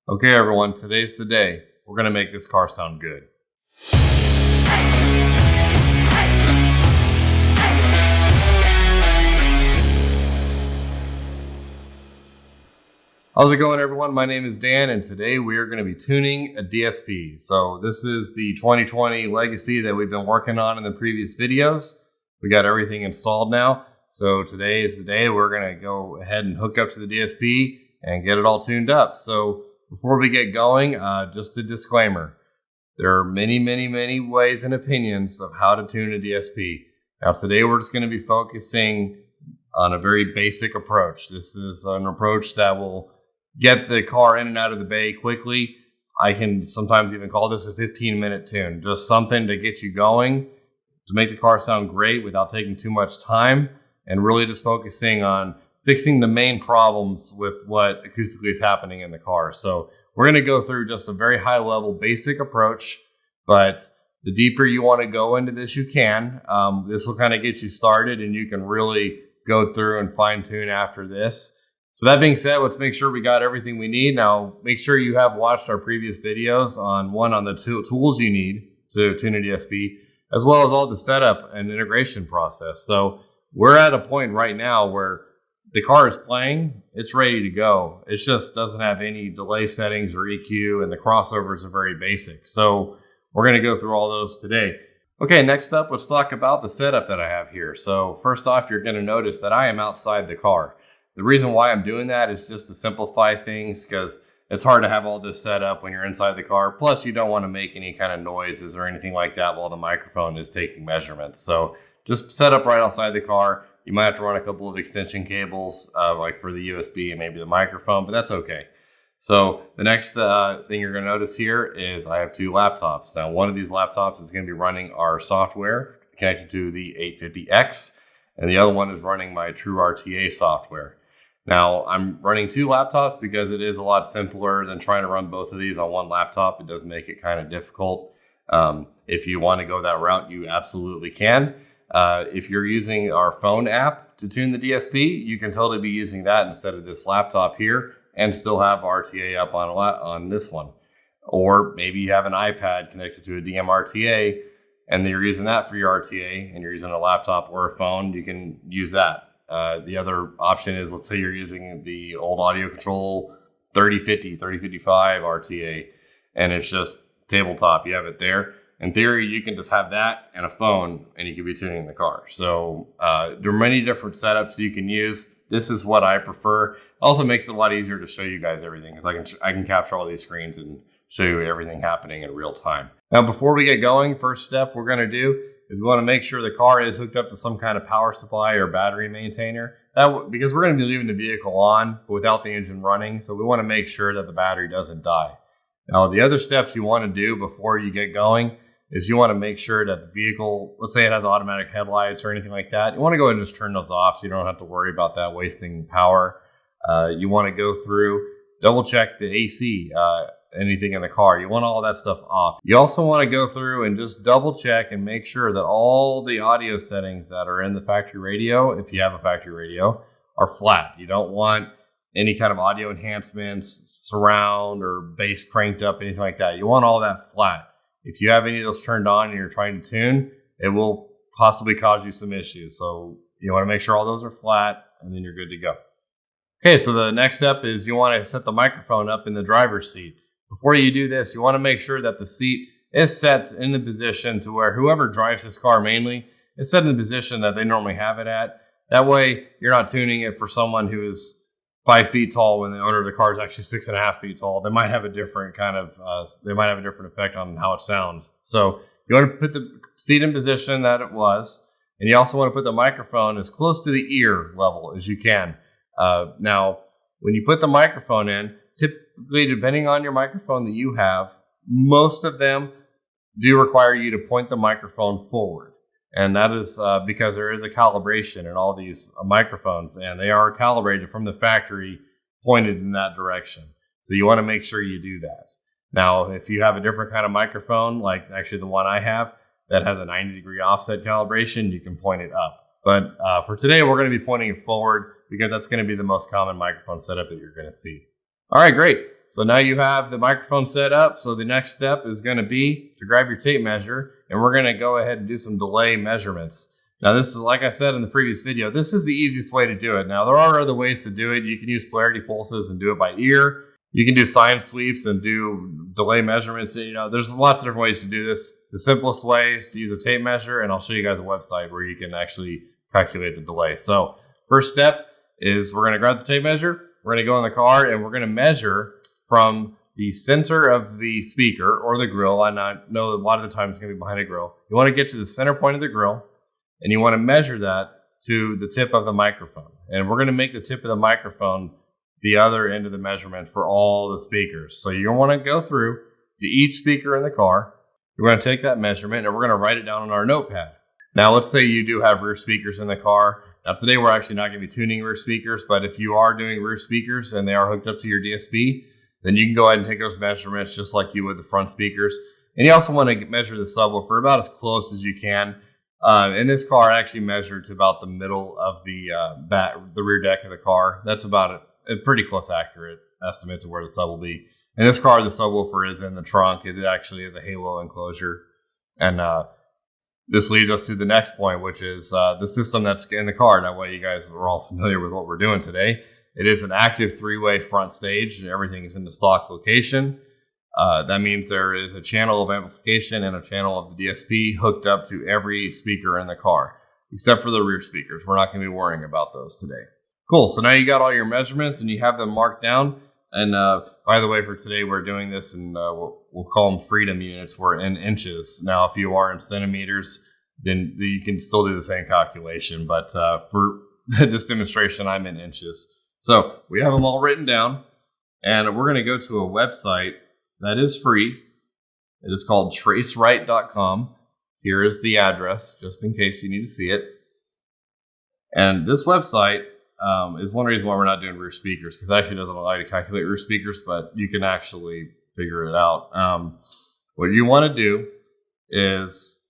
Okay everyone, today's the day. We're gonna make this car sound good. How's it going everyone? My name is Dan and today we are gonna be tuning a DSP. So this is the 2020 legacy that we've been working on in the previous videos. We got everything installed now. So today is the day we're gonna go ahead and hook up to the DSP and get it all tuned up. So before we get going, just a disclaimer. There are many ways and opinions of how to tune a DSP. Now today we're just going to be focusing on a very basic approach. This is an approach that will get the car in and out of the bay quickly. I can sometimes even call this a 15-minute tune. Just something to get you going, to make the car sound great without taking too much time, and really just focusing on fixing the main problems with what acoustically is happening in the car. So we're going to go through just a very high level basic approach, but the deeper you want to go into this, you can. This will kind of get you started and you can really go through and fine tune after this. So that being said, let's make sure we got everything we need. Now, make sure you have watched our previous videos on the tools you need to tune a DSP, as well as all the setup and integration process. So we're at a point right now where the car is playing, it's ready to go. It just doesn't have any delay settings or EQ, and the crossovers are very basic. So we're going to go through all those today. Okay, next up, let's talk about the setup that I have here. So first off, you're going to notice that I am outside the car. The reason why I'm doing that is just to simplify things, because it's hard to have all this set up when you're inside the car. Plus, you don't want to make any kind of noises or anything like that while the microphone is taking measurements. So just set up right outside the car. You might have to run a couple of extension cables, like for the USB and maybe the microphone, but that's okay. So the next thing you're going to notice here is I have two laptops. Now, one of these laptops is going to be running our software connected to the 850X, and the other one is running my True RTA software. Now, I'm running two laptops because it is a lot simpler than trying to run both of these on one laptop. It does make it kind of difficult. If you want to go that route, you absolutely can. If you're using our phone app to tune the DSP, you can totally be using that instead of this laptop here and still have RTA up on this one. Or maybe you have an iPad connected to a DM-RTA and you're using that for your RTA and you're using a laptop or a phone, you can use that. The other option is, let's say you're using the old audio control 3050, 3055 RTA and it's just tabletop, you have it there. In theory, you can just have that and a phone and you can be tuning the car. So there are many different setups you can use. This is what I prefer. It also makes it a lot easier to show you guys everything because I can capture all these screens and show you everything happening in real time. Now, before we get going, first step we're going to do is we want to make sure the car is hooked up to some kind of power supply or battery maintainer. Because we're going to be leaving the vehicle on but without the engine running. So we want to make sure that the battery doesn't die. Now, the other steps you want to do before you get going is you want to make sure that the vehicle, let's say it has automatic headlights or anything like that, you want to go ahead and just turn those off so you don't have to worry about that wasting power. You want to go through, double check the AC, anything in the car. You want all that stuff off. You also want to go through and just double check and make sure that all the audio settings that are in the factory radio, if you have a factory radio, are flat. You don't want any kind of audio enhancements, surround or bass cranked up, anything like that. You want all that flat. If you have any of those turned on and you're trying to tune, it will possibly cause you some issues. So you want to make sure all those are flat and then you're good to go. Okay, so the next step is you want to set the microphone up in the driver's seat. Before you do this, you want to make sure that the seat is set in the position to where whoever drives this car mainly is set in the position that they normally have it at. That way, you're not tuning it for someone who is 5 feet tall when the owner of the car is actually 6.5 feet tall. They might have a different effect on how it sounds. So you want to put the seat in position that it was, and you also want to put the microphone as close to the ear level as you can. Now, when you put the microphone in, typically, depending on your microphone that you have, most of them do require you to point the microphone forward. And that is because there is a calibration in all these microphones, and they are calibrated from the factory pointed in that direction. So you want to make sure you do that. Now, if you have a different kind of microphone, like actually the one I have that has a 90-degree offset calibration, you can point it up. But for today, we're going to be pointing it forward because that's going to be the most common microphone setup that you're going to see. All right, great. So now you have the microphone set up. So the next step is going to be to grab your tape measure, and we're going to go ahead and do some delay measurements. Now this is, like I said in the previous video, this is the easiest way to do it. Now there are other ways to do it. You can use polarity pulses and do it by ear. You can do sine sweeps and do delay measurements. You know, there's lots of different ways to do this. The simplest way is to use a tape measure, and I'll show you guys a website where you can actually calculate the delay. So first step is we're going to grab the tape measure. We're going to go in the car and we're going to measure from the center of the speaker or the grill. And I know a lot of the time it's going to be behind a grill. You want to get to the center point of the grill, and you want to measure that to the tip of the microphone. And we're going to make the tip of the microphone the other end of the measurement for all the speakers. So you're going to want to go through to each speaker in the car. We're going to take that measurement and we're going to write it down on our notepad. Now, let's say you do have rear speakers in the car. Now, today we're actually not going to be tuning rear speakers, but if you are doing rear speakers and they are hooked up to your DSP, then you can go ahead and take those measurements just like you would the front speakers. And you also want to measure the subwoofer about as close as you can. In this car, I actually measured to about the middle of the rear deck of the car. That's about a pretty close accurate estimate to where the sub will be. In this car, the subwoofer is in the trunk. It actually is a halo enclosure. And this leads us to the next point, which is the system that's in the car. That way you guys are all familiar with what we're doing today. It is an active three-way front stage, and everything is in the stock location. That means there is a channel of amplification and a channel of the DSP hooked up to every speaker in the car, except for the rear speakers. We're not going to be worrying about those today. Cool. So now you got all your measurements and you have them marked down. And by the way, for today, we're doing this in, we'll call them freedom units. We're in inches. Now, if you are in centimeters, then you can still do the same calculation. But for this demonstration, I'm in inches. So we have them all written down. And we're going to go to a website that is free. It is called traceright.com. Here is the address, just in case you need to see it. And this website is one reason why we're not doing rear speakers, because it actually doesn't allow you to calculate rear speakers, but you can actually figure it out. What you want to do is,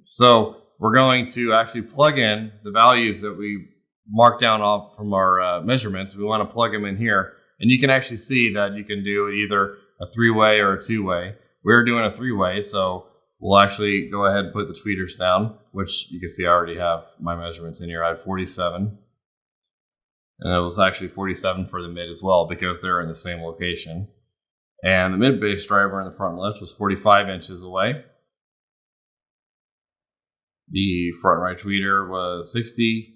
so we're going to actually plug in the values that we marked down off from our measurements. We want to plug them in here, and you can actually see that you can do either a three-way or a two-way. We're doing a three-way, so we'll actually go ahead and put the tweeters down, which you can see I already have my measurements in here. I had 47. And it was actually 47 for the mid as well, because they're in the same location. And the mid bass driver in the front left was 45 inches away. The front right tweeter was 60.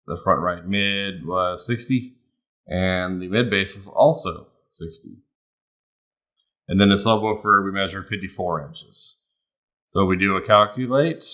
The front right mid was 60. And the mid bass was also 60. And then the subwoofer, we measured 54 inches. So we do a calculate,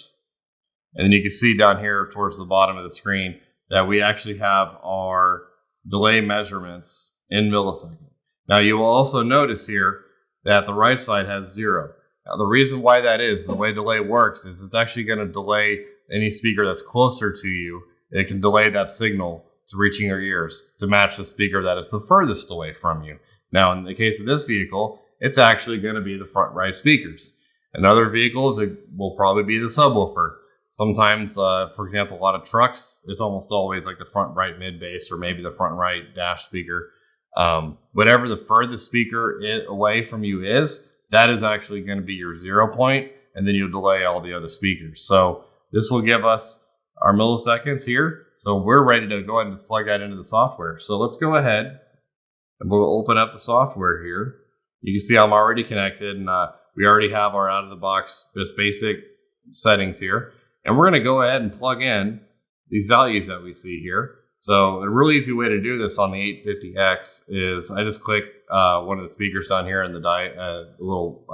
and then you can see down here towards the bottom of the screen that we actually have our delay measurements in milliseconds. Now you will also notice here that the right side has 0. Now the reason why that is, the way delay works, is it's actually going to delay any speaker that's closer to you. It can delay that signal to reaching your ears to match the speaker that is the furthest away from you. Now in the case of this vehicle, it's actually going to be the front right speakers. In other vehicles, it will probably be the subwoofer. Sometimes, for example, a lot of trucks, it's almost always like the front right mid bass or maybe the front right dash speaker. Whatever the furthest speaker away from you is, that is actually going to be your 0 point, and then you'll delay all the other speakers. So this will give us our milliseconds here. So we're ready to go ahead and just plug that into the software. So let's go ahead and we'll open up the software here. You can see I'm already connected, and we already have our out-of-the-box, just basic settings here. And we're going to go ahead and plug in these values that we see here. So a really easy way to do this on the 850X is I just click one of the speakers down here in the little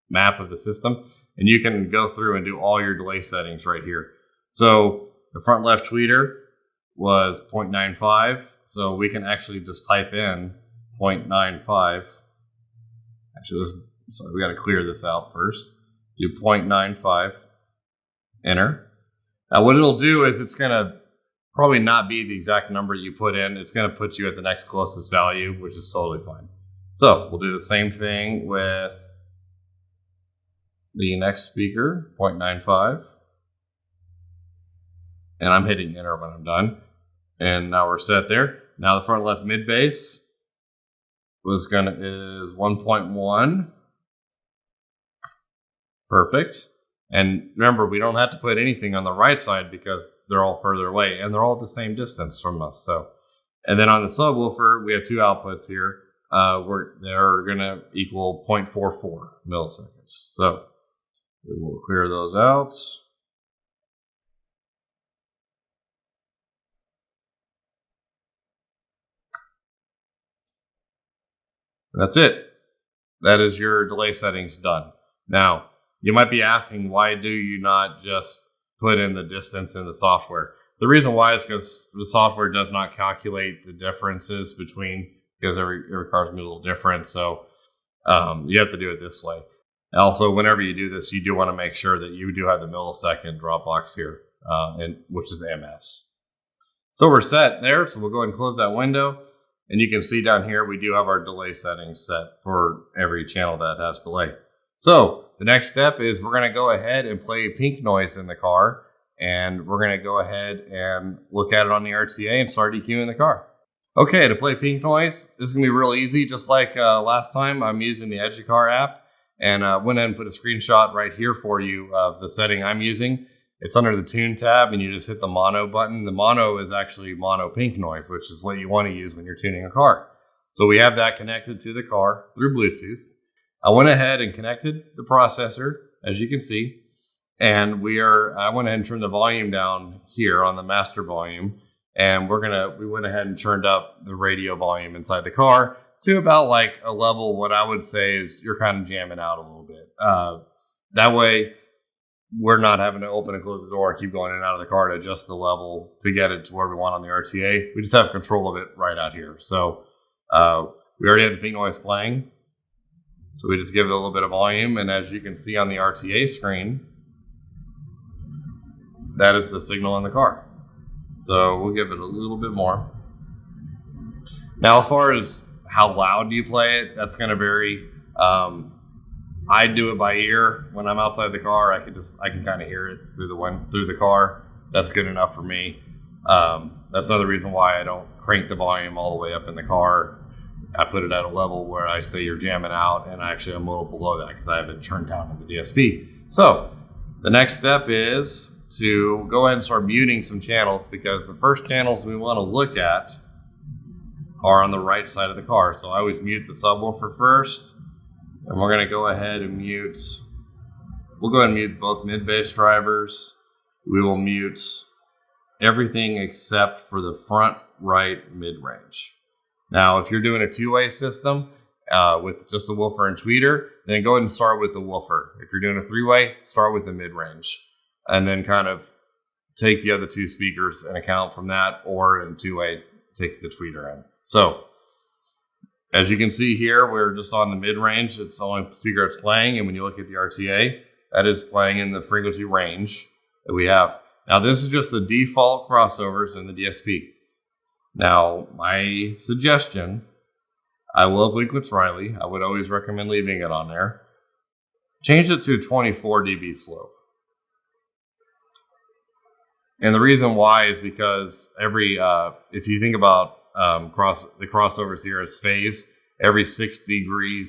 map of the system. And you can go through and do all your delay settings right here. So the front left tweeter was 0.95. So we can actually just type in 0.95. Actually, sorry, we got to clear this out first. Do 0.95, enter. Now what it'll do is it's going to probably not be the exact number you put in. It's going to put you at the next closest value, which is totally fine. So we'll do the same thing with the next speaker, 0.95. And I'm hitting enter when I'm done. And now we're set there. Now the front left mid bass is 1.1. Perfect. And remember, we don't have to put anything on the right side because they're all further away and they're all the same distance from us. So, and then on the subwoofer, we have two outputs here. They're going to equal 0.44 milliseconds. So we will clear those out. That's it. That is your delay settings done. Now, you might be asking, why do you not just put in the distance in the software? The reason why is because the software does not calculate the differences between, because every car is a little different. So you have to do it this way. Also, whenever you do this, you do want to make sure that you do have the millisecond drop box here, which is MS. So we're set there. So we'll go ahead and close that window. And you can see down here, we do have our delay settings set for every channel that has delay. So the next step is we're going to go ahead and play pink noise in the car. And we're going to go ahead and look at it on the RTA and start EQing the car. Okay, to play pink noise, this is going to be real easy. Just like last time, I'm using the EduCar app. And I went ahead and put a screenshot right here for you of the setting I'm using. It's under the Tune tab, and you just hit the mono button. The mono is actually mono pink noise, which is what you want to use when you're tuning a car. So we have that connected to the car through Bluetooth. I went ahead and connected the processor, as you can see, and I went ahead and turned the volume down here on the master volume, and we went ahead and turned up the radio volume inside the car to about like a level, what I would say is you're kind of jamming out a little bit. That way, we're not having to open and close the door and keep going in and out of the car to adjust the level to get it to where we want on the RTA. We just have control of it right out here. So we already have the pink noise playing. So we just give it a little bit of volume. And as you can see on the RTA screen, that is the signal in the car. So we'll give it a little bit more. Now, as far as how loud do you play it, that's going to vary. I do it by ear. When I'm outside the car, I can kind of hear it through the car. That's good enough for me. That's another reason why I don't crank the volume all the way up in the car. I put it at a level where I say you're jamming out, and actually I'm a little below that because I have it turned down in the DSP. So the next step is to go ahead and start muting some channels, because the first channels we want to look at are on the right side of the car. So I always mute the subwoofer first. And we're going to go ahead and we'll go ahead and mute both mid-bass drivers. We will mute everything except for the front right mid-range. Now, if you're doing a two-way system with just the woofer and tweeter, then go ahead and start with the woofer. If you're doing a three-way, start with the mid-range. And then kind of take the other two speakers and account from that, or in two-way, take the tweeter in. So, as you can see here, we're just on the mid-range. It's the only speaker it's playing. And when you look at the RTA, that is playing in the frequency range that we have. Now, this is just the default crossovers in the DSP. Now, my suggestion, I love Linkwitz Riley. I would always recommend leaving it on there. Change it to 24 dB slope. And the reason why is because if you think about the crossovers here as phase, every 6 dB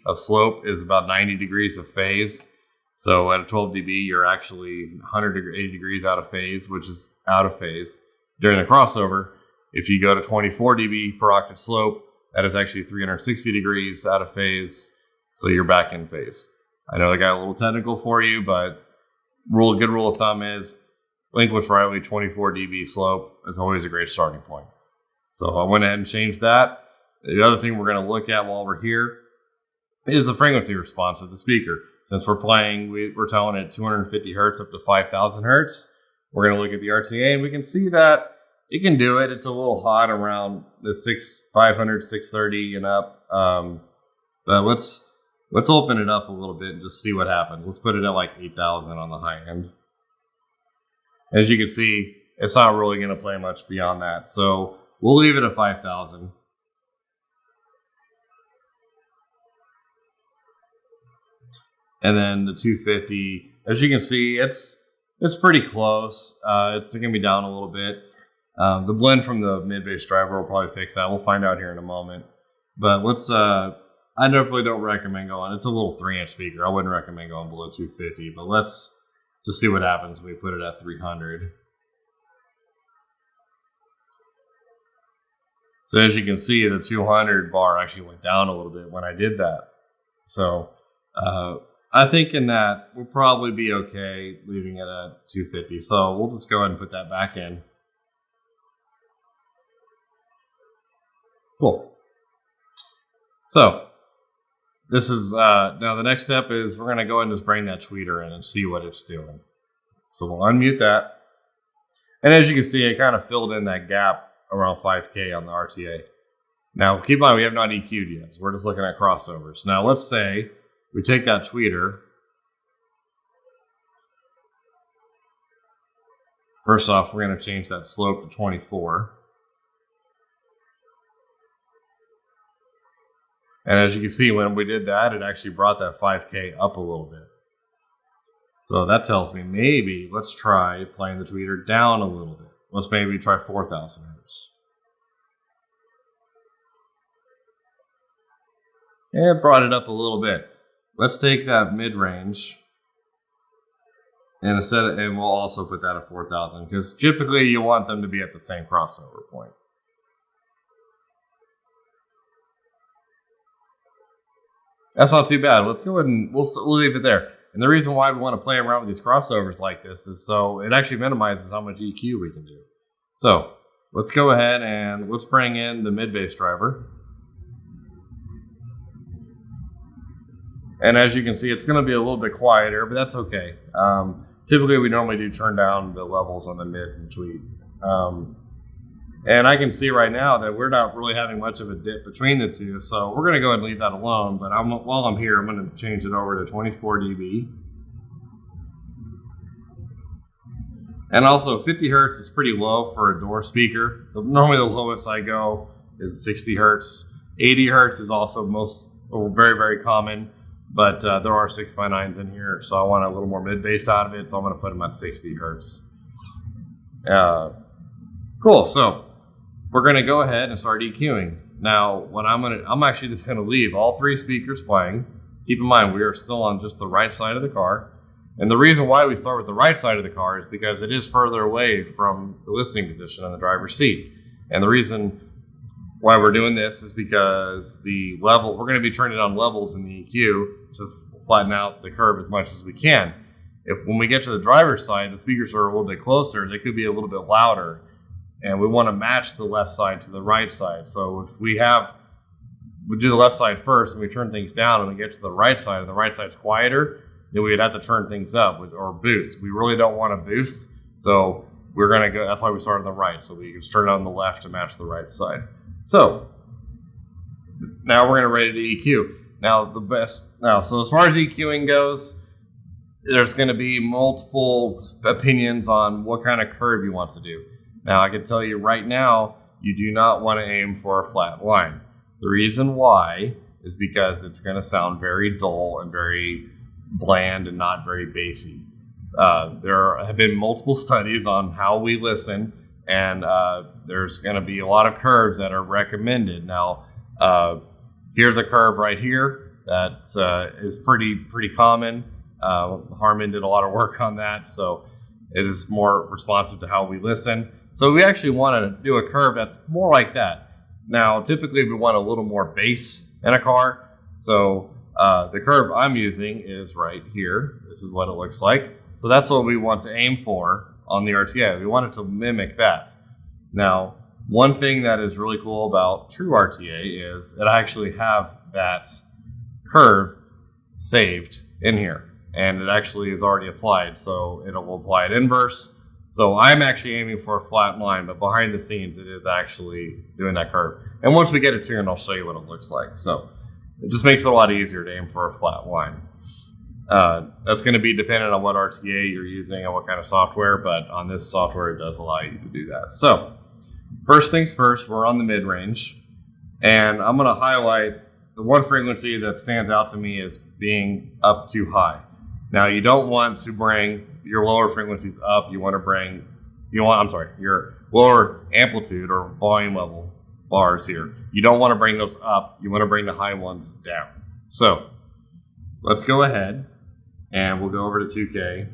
of slope is about 90 degrees of phase. So at a 12 dB, you're actually 180 degrees out of phase, which is out of phase. During the crossover, if you go to 24 dB per octave slope, that is actually 360 degrees out of phase. So you're back in phase. I know I got a little technical for you, but good rule of thumb is Linkwitz Riley 24 dB slope is always a great starting point. So I went ahead and changed that. The other thing we're going to look at while we're here is the frequency response of the speaker. Since we're telling it 250 hertz up to 5,000 hertz. We're going to look at the RTA, and we can see that it can do it. It's a little hot around the 500, 630 and up. But let's open it up a little bit and just see what happens. Let's put it at like 8,000 on the high end. As you can see, it's not really going to play much beyond that. So we'll leave it at 5,000. And then the 250, as you can see, it's pretty close. It's going to be down a little bit. The blend from the mid-bass driver will probably fix that. We'll find out here in a moment. But let's, I definitely don't recommend going. It's a little 3-inch speaker. I wouldn't recommend going below 250, but let's just see what happens when we put it at 300. So as you can see, the 200 bar actually went down a little bit when I did that. So I think in that we'll probably be okay leaving it at 250. So we'll just go ahead and put that back in. Cool. So this is, now the next step is we're going to go ahead and just bring that tweeter in and see what it's doing. So we'll unmute that. And as you can see, it kind of filled in that gap around 5K on the RTA. Now keep in mind, we have not EQ'd yet. So we're just looking at crossovers. Now let's say we take that tweeter. First off, we're going to change that slope to 24. And as you can see, when we did that, it actually brought that 5K up a little bit. So that tells me maybe let's try playing the tweeter down a little bit. Let's maybe try 4,000 hertz. And it brought it up a little bit. Let's take that mid-range and we'll also put that at 4,000 because typically you want them to be at the same crossover point. That's not too bad. Let's go ahead and we'll leave it there. And the reason why we want to play around with these crossovers like this is so it actually minimizes how much EQ we can do. So let's go ahead and let's bring in the mid-bass driver. And as you can see, it's going to be a little bit quieter, but that's okay. Typically, we normally do turn down the levels on the mid and tweet. And I can see right now that we're not really having much of a dip between the two. So we're going to go ahead and leave that alone. But while I'm here, I'm going to change it over to 24 dB. And also 50 hertz is pretty low for a door speaker. Normally the lowest I go is 60 hertz. 80 hertz is also very, very common. But there are 6x9s in here. So I want a little more mid-bass out of it. So I'm going to put them at 60 hertz. Cool. So we're going to go ahead and start EQing. Now, what I'm actually just going to leave all 3 speakers playing. Keep in mind, we are still on just the right side of the car. And the reason why we start with the right side of the car is because it is further away from the listening position on the driver's seat. And the reason why we're doing this is because the level, we're going to be turning on levels in the EQ to flatten out the curve as much as we can. When we get to the driver's side, the speakers are a little bit closer. They could be a little bit louder. And we want to match the left side to the right side. So if we do the left side first and we turn things down and we get to the right side and the right side's quieter, then we'd have to turn things up or boost. We really don't want to boost. So we're going to go, that's why we start on the right. So we can turn it on the left to match the right side. So now we're going to ready to EQ. So as far as EQing goes, there's going to be multiple opinions on what kind of curve you want to do. Now, I can tell you right now, you do not want to aim for a flat line. The reason why is because it's going to sound very dull and very bland and not very bassy. There have been multiple studies on how we listen, and there's going to be a lot of curves that are recommended. Now, here's a curve right here that is pretty common. Harman did a lot of work on that, so it is more responsive to how we listen. So we actually want to do a curve that's more like that. Now, typically we want a little more bass in a car. So the curve I'm using is right here. This is what it looks like. So that's what we want to aim for on the RTA. We want it to mimic that. Now, one thing that is really cool about true RTA is it actually have that curve saved in here. And it actually is already applied. So it'll apply it inverse. So I'm actually aiming for a flat line, but behind the scenes, it is actually doing that curve. And once we get it tuned, I'll show you what it looks like. So it just makes it a lot easier to aim for a flat line. That's going to be dependent on what RTA you're using and what kind of software, but on this software, it does allow you to do that. So first things first, we're on the mid-range, and I'm going to highlight the one frequency that stands out to me as being up too high. Now, you don't want to bring your lower frequencies up. You want to bring, your lower amplitude or volume level bars here. You don't want to bring those up. You want to bring the high ones down. So let's go ahead and we'll go over to 2K.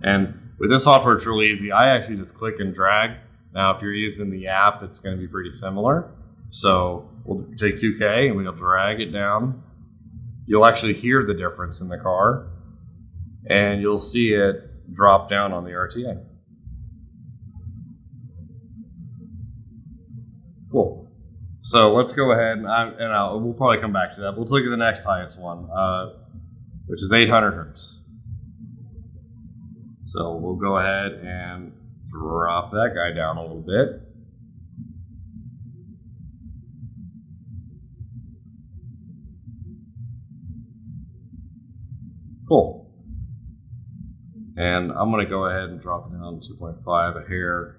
And with this software, it's really easy. I actually just click and drag. Now, if you're using the app, it's going to be pretty similar. So we'll take 2K and we'll drag it down. You'll actually hear the difference in the car, and you'll see it drop down on the RTA. Cool. So let's go ahead and we'll probably come back to that. But let's look at the next highest one, which is 800 hertz. So we'll go ahead and drop that guy down a little bit. Cool. And I'm going to go ahead and drop it down to 2.5 a hair.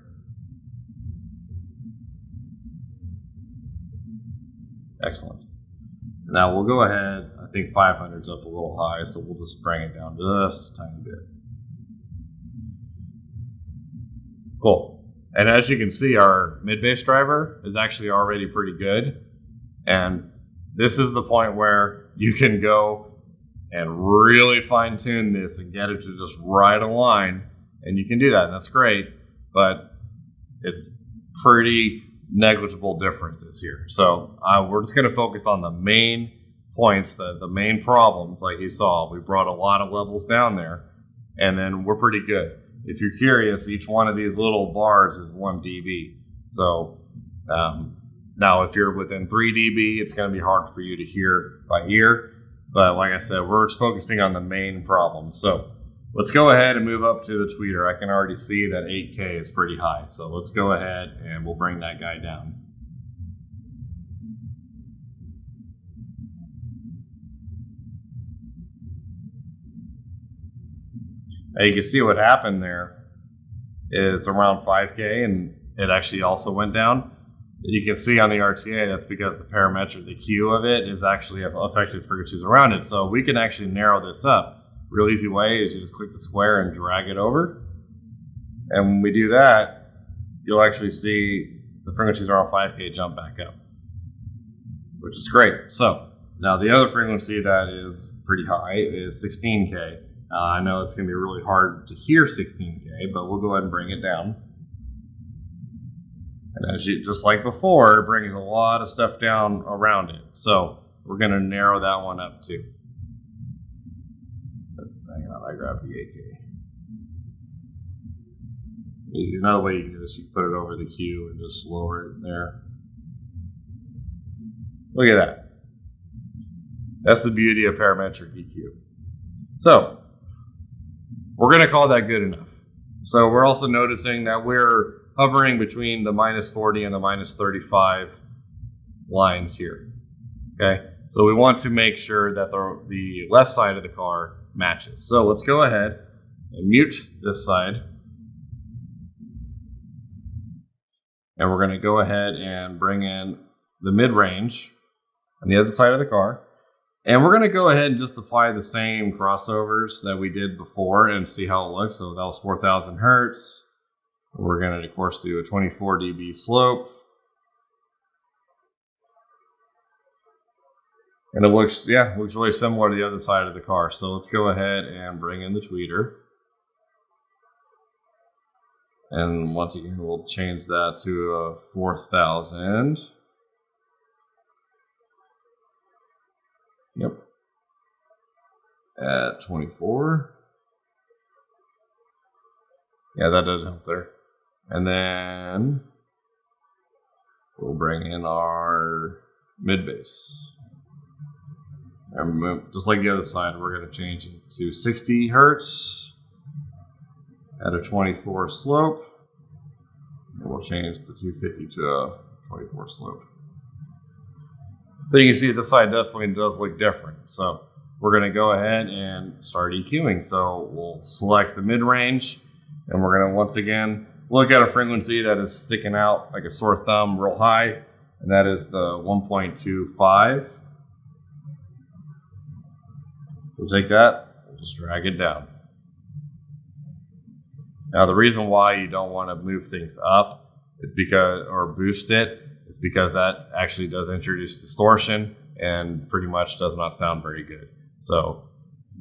Excellent. Now we'll go ahead. I think 500's up a little high, so we'll just bring it down just a tiny bit. Cool. And as you can see, our mid-bass driver is actually already pretty good. And this is the point where you can go and really fine-tune this and get it to just right align. And you can do that, and that's great. But it's pretty negligible differences here. So we're just going to focus on the main points, the main problems like you saw. We brought a lot of levels down there, and then we're pretty good. If you're curious, each one of these little bars is 1 dB. So now if you're within 3 dB, it's going to be hard for you to hear by ear. But like I said, we're just focusing on the main problems. So let's go ahead and move up to the tweeter. I can already see that 8K is pretty high. So let's go ahead and we'll bring that guy down. Now you can see what happened there is around 5K, and it actually also went down. You can see on the RTA, that's because the parametric, the Q of it, is actually affected frequencies around it. So we can actually narrow this up. Real easy way is you just click the square and drag it over. And when we do that, you'll actually see the frequencies around 5K jump back up, which is great. So now the other frequency that is pretty high is 16K. I know it's going to be really hard to hear 16K, but we'll go ahead and bring it down. And as just like before, it brings a lot of stuff down around it. So we're going to narrow that one up too. Hang on, I grabbed the 8K. Another way you can do this, you put it over the Q and just lower it there. Look at that. That's the beauty of parametric EQ. So we're going to call that good enough. So we're also noticing that we're hovering between the -40 and the -35 lines here. Okay, so we want to make sure that the left side of the car matches. So let's go ahead and mute this side. And we're going to go ahead and bring in the mid-range on the other side of the car. And we're going to go ahead and just apply the same crossovers that we did before and see how it looks. So that was 4,000 hertz. We're going to, of course, do a 24 dB slope. And it looks really similar to the other side of the car. So let's go ahead and bring in the tweeter. And once again, we'll change that to 4,000. Yep. At 24. Yeah, that does help there. And then we'll bring in our mid bass. And just like the other side, we're going to change it to 60 hertz at a 24 slope. And we'll change the 250 to a 24 slope. So you can see this side definitely does look different. So we're going to go ahead and start EQing. So we'll select the mid-range, and we're going to once again look at a frequency that is sticking out like a sore thumb real high, and that is the 1.25. We'll take that, we'll just drag it down. Now the reason why you don't want to move things up is because, or boost it, is because that actually does introduce distortion and pretty much does not sound very good. So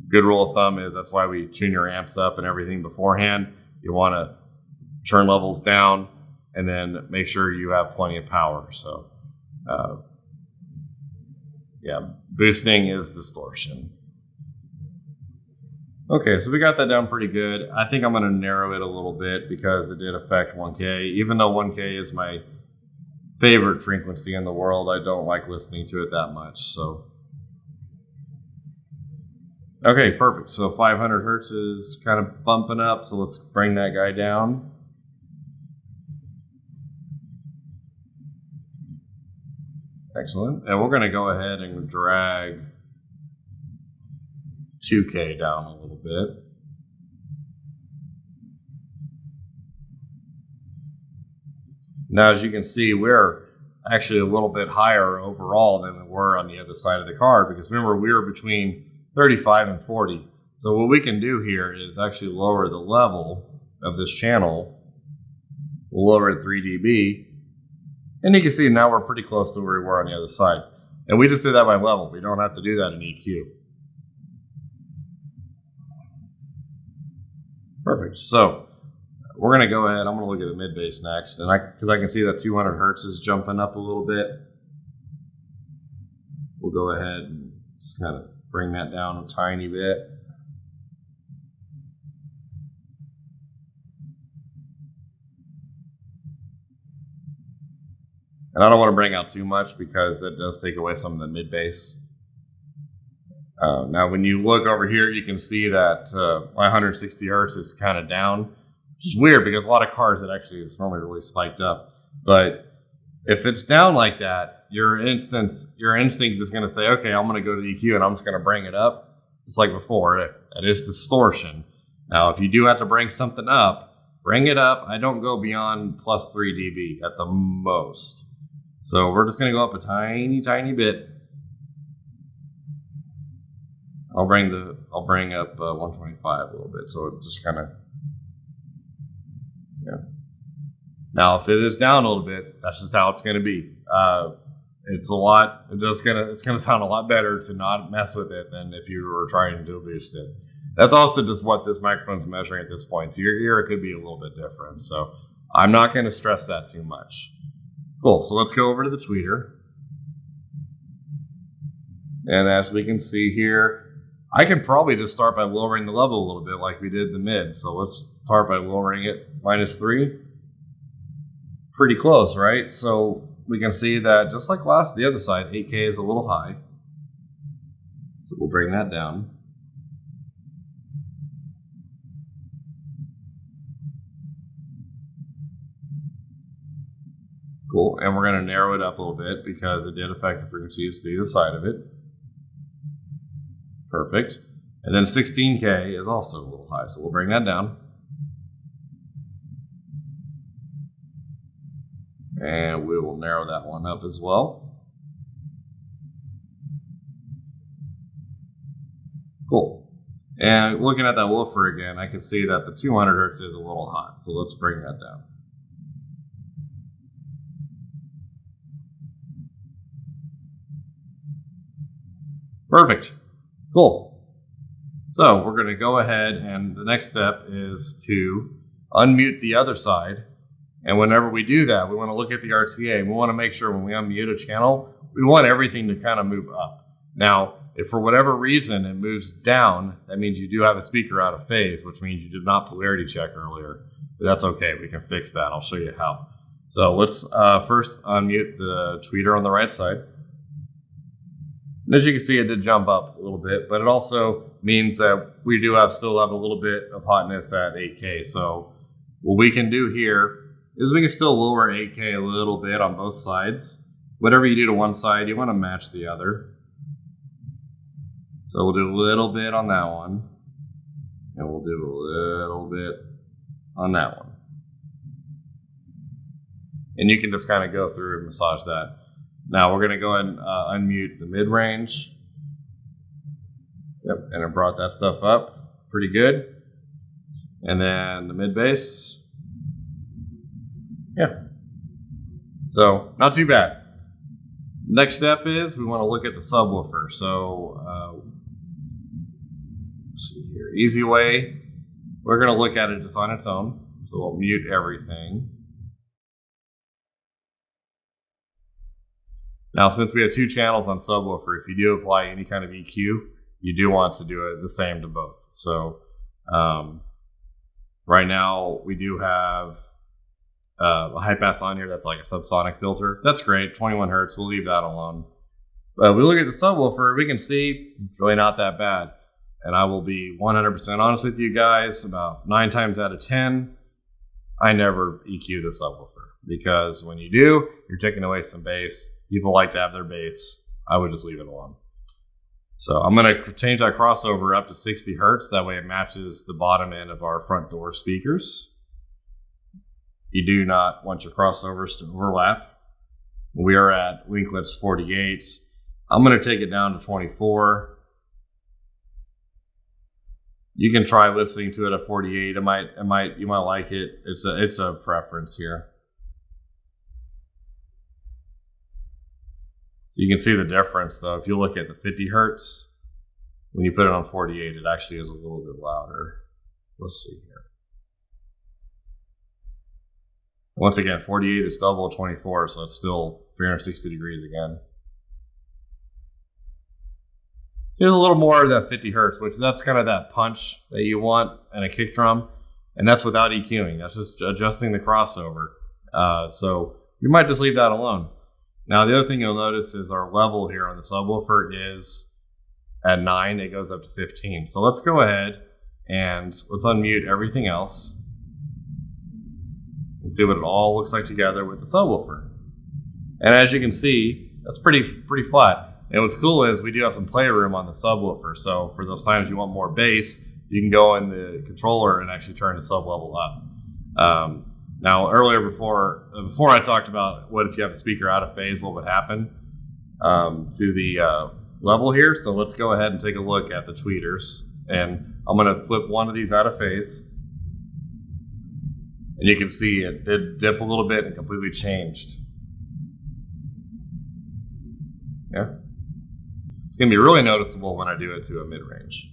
good rule of thumb is that's why we tune your amps up and everything beforehand. You want to turn levels down and then make sure you have plenty of power. So yeah, boosting is distortion. Okay, so we got that down pretty good. I think I'm going to narrow it a little bit because it did affect 1K. Even though 1K is my favorite frequency in the world, I don't like listening to it that much. So, okay, perfect. So 500 hertz is kind of bumping up. So let's bring that guy down. Excellent. And we're going to go ahead and drag 2K down a little bit. Now, as you can see, we're actually a little bit higher overall than we were on the other side of the car, because remember, we were between 35 and 40. So what we can do here is actually lower the level of this channel. We'll lower it 3 dB. And you can see now we're pretty close to where we were on the other side. And we just did that by level. We don't have to do that in EQ. Perfect. So we're going to go ahead. I'm going to look at the mid bass next, and because I can see that 200 hertz is jumping up a little bit. We'll go ahead and just kind of bring that down a tiny bit. And I don't want to bring out too much because it does take away some of the mid bass. Now, when you look over here, you can see that my 160 hertz is kind of down, which is weird because a lot of cars it actually is normally really spiked up. But if it's down like that, your instinct is going to say, okay, I'm going to go to the EQ and I'm just going to bring it up, just like before. That is distortion. Now, if you do have to bring something up, bring it up. I don't go beyond plus 3 dB at the most. So we're just going to go up a tiny, tiny bit. I'll bring up 125 a little bit, so it just kind of, yeah. Now, if it is down a little bit, that's just how it's going to be. It's going to sound a lot better to not mess with it than if you were trying to boost it. That's also just what this microphone's measuring at this point. To your ear, it could be a little bit different. So I'm not going to stress that too much. Cool. So let's go over to the tweeter. And as we can see here, I can probably just start by lowering the level a little bit like we did the mid. So let's start by lowering it -3. Pretty close, right? So we can see that just like the other side, 8K is a little high. So we'll bring that down. Cool. And we're going to narrow it up a little bit because it did affect the frequencies to either side of it. Perfect. And then 16K is also a little high, so we'll bring that down. And we will narrow that one up as well. Cool. And looking at that woofer again, I can see that the 200 hertz is a little hot, so let's bring that down. Perfect. Cool. So we're going to go ahead, and the next step is to unmute the other side. And whenever we do that, we want to look at the RTA. We want to make sure when we unmute a channel, we want everything to kind of move up. Now, if for whatever reason it moves down, that means you do have a speaker out of phase, which means you did not polarity check earlier. But that's okay. We can fix that. I'll show you how. So let's first unmute the tweeter on the right side. And as you can see, it did jump up a little bit, but it also means that we do still have a little bit of hotness at 8K. So what we can do here is we can still lower 8K a little bit on both sides. Whatever you do to one side, you want to match the other. So we'll do a little bit on that one, and we'll do a little bit on that one. And you can just kind of go through and massage that. Now we're going to go ahead and unmute the mid-range. Yep, and it brought that stuff up pretty good. And then the mid-bass. Yeah. So not too bad. Next step is we want to look at the subwoofer. So let's see here. Easy way. We're going to look at it just on its own. So we'll mute everything. Now, since we have 2 channels on subwoofer, if you do apply any kind of EQ, you do want to do it the same to both. So right now we do have a high pass on here that's like a subsonic filter. That's great, 21 hertz. We'll leave that alone. But we look at the subwoofer, we can see it's really not that bad. And I will be 100% honest with you guys, about 9 times out of 10, I never EQ the subwoofer. Because when you do, you're taking away some bass. People like to have their bass. I would just leave it alone. So I'm going to change that crossover up to 60 hertz. That way it matches the bottom end of our front door speakers. You do not want your crossovers to overlap. We are at Winklets 48. I'm going to take it down to 24. You can try listening to it at 48. You might like it. It's a preference here. So you can see the difference though. If you look at the 50 hertz, when you put it on 48, it actually is a little bit louder. Let's see here. Once again, 48 is double 24, so it's still 360 degrees again. There's a little more of that 50 hertz, which that's kind of that punch that you want in a kick drum, and that's without EQing. That's just adjusting the crossover. So you might just leave that alone. Now, the other thing you'll notice is our level here on the subwoofer is at 9. It goes up to 15. So let's go ahead and let's unmute everything else and see what it all looks like together with the subwoofer. And as you can see, that's pretty flat. And what's cool is we do have some playroom on the subwoofer. So for those times you want more bass, you can go in the controller and actually turn the sub level up. Now, earlier before I talked about what if you have a speaker out of phase, what would happen to the level here. So let's go ahead and take a look at the tweeters. And I'm going to flip one of these out of phase. And you can see it did dip a little bit and completely changed. Yeah. It's going to be really noticeable when I do it to a mid-range.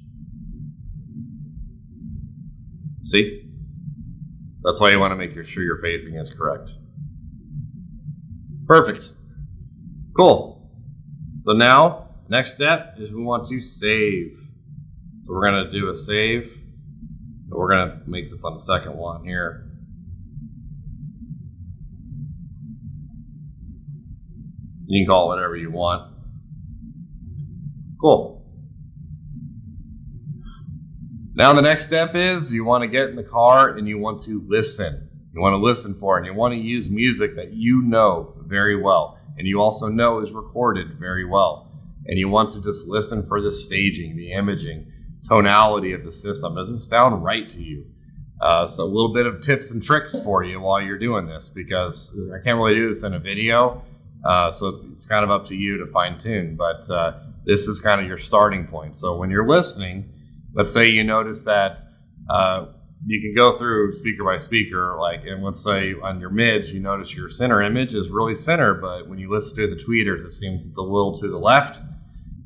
See? That's why you want to make sure your phasing is correct. Perfect. Cool. So now, next step is we want to save. So we're going to do a save. We're going to make this on the second one here. You can call it whatever you want. Cool. Now the next step is you want to get in the car and you want to listen. You want to listen for it and you want to use music that you know very well and you also know is recorded very well. And you want to just listen for the staging, the imaging, tonality of the system. Does it sound right to you? So a little bit of tips and tricks for you while you're doing this because I can't really do this in a video. So it's kind of up to you to fine tune, but this is kind of your starting point. So when you're listening, let's say you notice that you can go through speaker by speaker, and let's say on your mids, you notice your center image is really center, but when you listen to the tweeters, it seems it's a little to the left.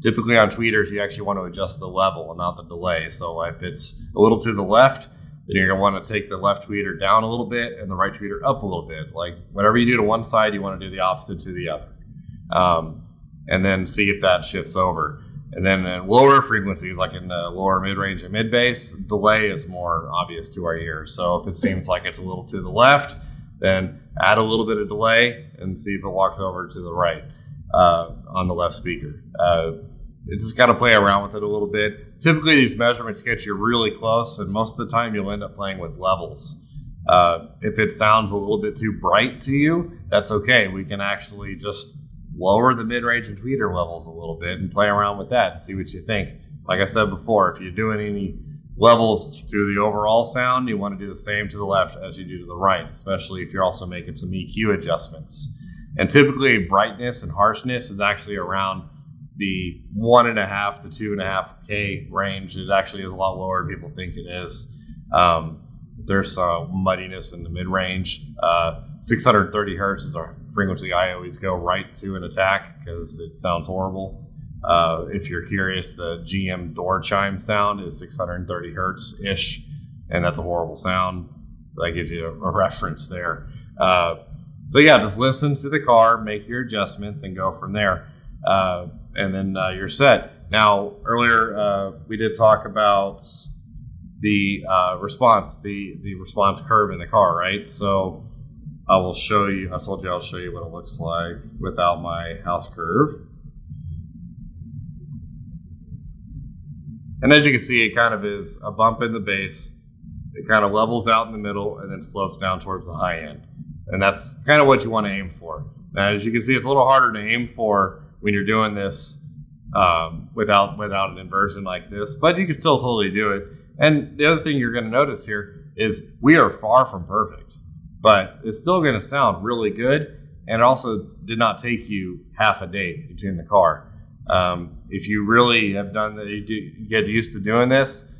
Typically on tweeters, you actually want to adjust the level and not the delay. So if it's a little to the left, then you're going to want to take the left tweeter down a little bit and the right tweeter up a little bit. Like whatever you do to one side, you want to do the opposite to the other. And then see if that shifts over. And then in lower frequencies, like in the lower mid-range and mid-bass, delay is more obvious to our ears. So if it seems like it's a little to the left, then add a little bit of delay and see if it walks over to the right on the left speaker. You just got to play around with it a little bit. Typically, these measurements get you really close, and most of the time you'll end up playing with levels. If it sounds a little bit too bright to you, that's okay. We can actually just lower the mid-range and tweeter levels a little bit and play around with that and see what you think. Like I said before, if you're doing any levels to the overall sound, you want to do the same to the left as you do to the right, especially if you're also making some EQ adjustments. And typically brightness and harshness is actually around the 1.5 to 2.5K range. It actually is a lot lower than people think it is. There's some muddiness in the mid-range. 630 hertz is our frequency I always go right to an attack because it sounds horrible. If you're curious, the GM door chime sound is 630 hertz ish, and that's a horrible sound. So that gives you a reference there. So yeah, just listen to the car, make your adjustments, and go from there. And then you're set. Now, earlier we did talk about the response, the response curve in the car, right? So I will show you. I told you I'll show you what it looks like without my house curve. And as you can see, it kind of is a bump in the base. It kind of levels out in the middle and then slopes down towards the high end. And that's kind of what you want to aim for. Now, as you can see, it's a little harder to aim for when you're doing this without an inversion like this, but you can still totally do it. And the other thing you're going to notice here is we are far from perfect, but it's still going to sound really good. And it also did not take you half a day to tune the car. If you really have done that, you get used to doing this,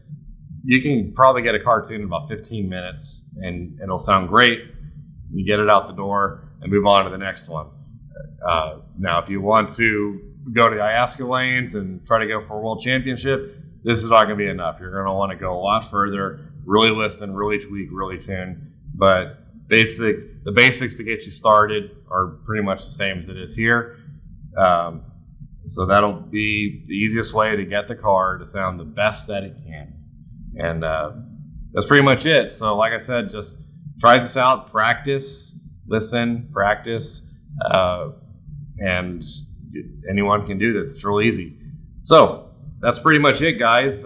you can probably get a car tuned in about 15 minutes and it'll sound great. You get it out the door and move on to the next one. Now, if you want to go to the IASCA lanes and try to go for a world championship, this is not going to be enough. You're going to want to go a lot further, really listen, really tweak, really tune. But the basics to get you started are pretty much the same as it is here. So that'll be the easiest way to get the car to sound the best that it can. And that's pretty much it. So like I said, just try this out, practice, listen, practice, and anyone can do this. It's real easy. So that's pretty much it, guys.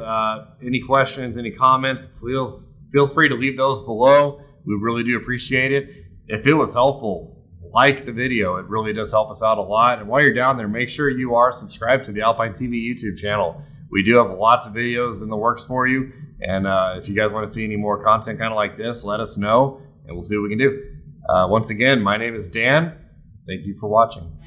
Any questions, any comments, feel free to leave those below. We really do appreciate it. If it was helpful, like the video. It really does help us out a lot. And while you're down there, make sure you are subscribed to the Alpine TV YouTube channel. We do have lots of videos in the works for you. And if you guys want to see any more content kind of like this, let us know and we'll see what we can do. Once again, my name is Dan. Thank you for watching.